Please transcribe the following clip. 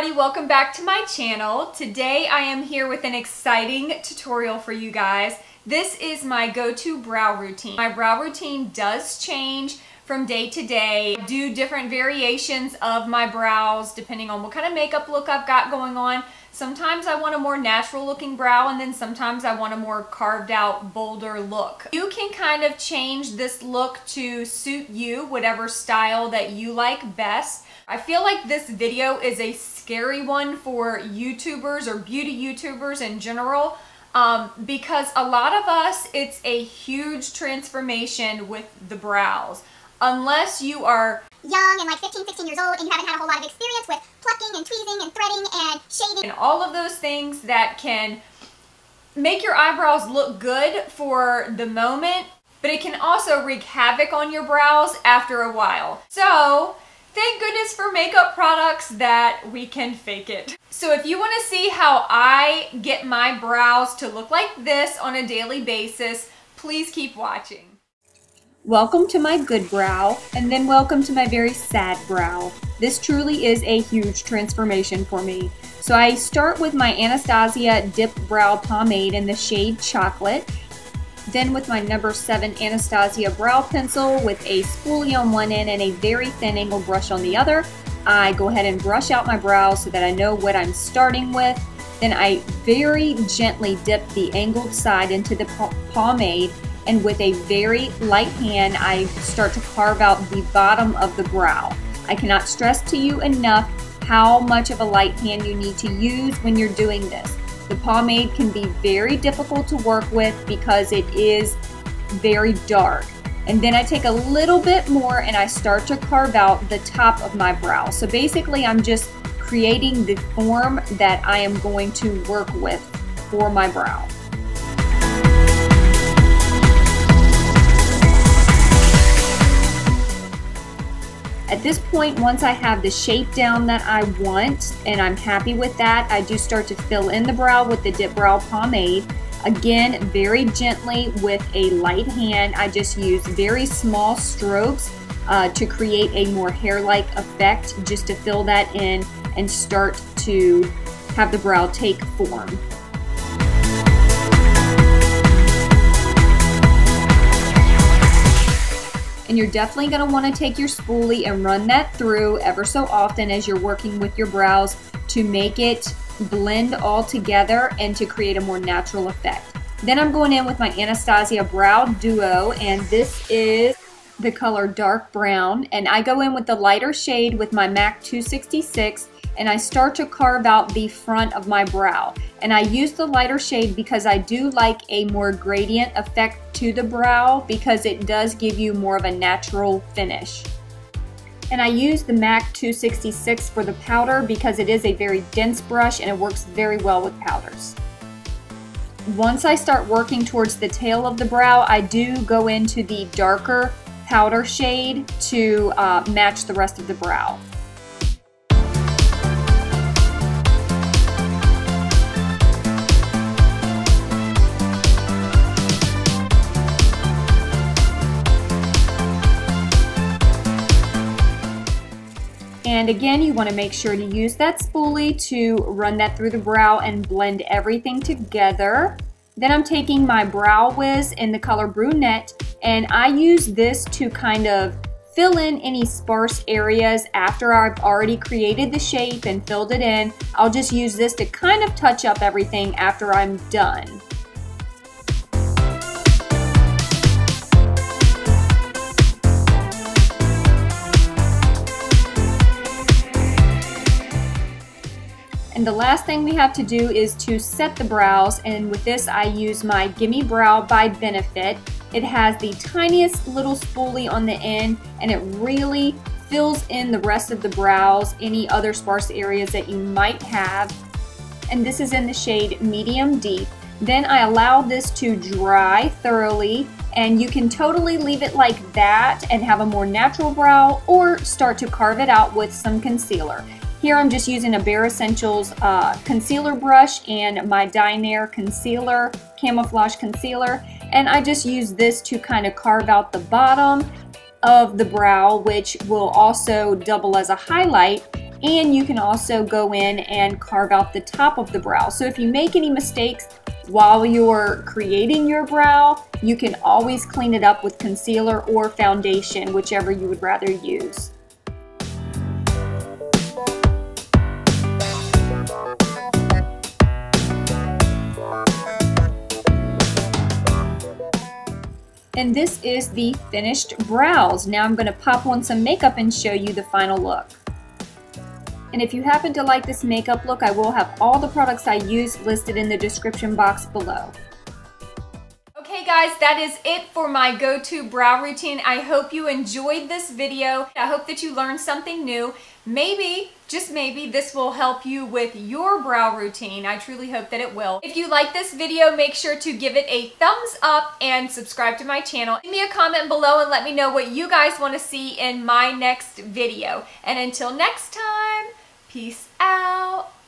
everybody, welcome back to my channel. Today I am here with an exciting tutorial for you guys. This is my go-to brow routine. My brow routine does change from day to day. I do different variations of my brows depending on what kind of makeup look I've got going on. Sometimes I want a more natural looking brow, and then sometimes I want a more carved out, bolder look. You can kind of change this look to suit you, whatever style that you like best. I feel like this video is a scary one for YouTubers or beauty YouTubers in general, because a lot of us, it's a huge transformation with the brows. Unless you are young and like 15, 16 years old and you haven't had a whole lot of experience with plucking and tweezing and threading and shading. And all of those things that can make your eyebrows look good for the moment, but it can also wreak havoc on your brows after a while. So thank goodness for makeup products that we can fake it. So if you want to see how I get my brows to look like this on a daily basis, please keep watching. Welcome to my good brow, and then welcome to my very sad brow. This truly is a huge transformation for me. So I start with my Anastasia Dip Brow Pomade in the shade Chocolate. Then with my number 7 Anastasia Brow Pencil with a spoolie on one end and a very thin angled brush on the other, I go ahead and brush out my brows so that I know what I'm starting with. Then I very gently dip the angled side into the pomade, and with a very light hand, I start to carve out the bottom of the brow. I cannot stress to you enough how much of a light hand you need to use when you're doing this. The pomade can be very difficult to work with because it is very dark. And then I take a little bit more and I start to carve out the top of my brow. So basically I'm just creating the form that I am going to work with for my brow. At this point, once I have the shape down that I want and I'm happy with that, I do start to fill in the brow with the Dip Brow Pomade. Again, very gently with a light hand. I just use very small strokes to create a more hair-like effect, just to fill that in and start to have the brow take form. And you're definitely going to want to take your spoolie and run that through ever so often as you're working with your brows to make it blend all together and to create a more natural effect. Then I'm going in with my Anastasia Brow Duo, and this is the color dark brown, and I go in with the lighter shade with my MAC 266, and I start to carve out the front of my brow. And I use the lighter shade because I do like a more gradient effect to the brow, because it does give you more of a natural finish. And I use the MAC 266 for the powder because it is a very dense brush and it works very well with powders. Once I start working towards the tail of the brow, I do go into the darker powder shade to match the rest of the brow. And again, you want to make sure to use that spoolie to run that through the brow and blend everything together. Then I'm taking my brow whiz in the color brunette, and I use this to kind of fill in any sparse areas after I've already created the shape and filled it in. I'll just use this to kind of touch up everything after I'm done. And the last thing we have to do is to set the brows, and with this I use my Gimme Brow by Benefit. It has the tiniest little spoolie on the end, and it really fills in the rest of the brows, any other sparse areas that you might have. And this is in the shade Medium Deep. Then I allow this to dry thoroughly, and you can totally leave it like that and have a more natural brow, or start to carve it out with some concealer. Here I'm just using a Bare Essentials concealer brush and my Dinair concealer, camouflage concealer, and I just use this to kind of carve out the bottom of the brow, which will also double as a highlight. And you can also go in and carve out the top of the brow. So if you make any mistakes while you're creating your brow, you can always clean it up with concealer or foundation, whichever you would rather use. And this is the finished brows. Now I'm going to pop on some makeup and show you the final look. And if you happen to like this makeup look, I will have all the products I use listed in the description box below. Okay guys, that is it for my go-to brow routine. I hope you enjoyed this video. I hope that you learned something new. Maybe, just maybe, this will help you with your brow routine. I truly hope that it will. If you like this video, make sure to give it a thumbs up and subscribe to my channel. Leave me a comment below and let me know what you guys want to see in my next video. And until next time, peace out.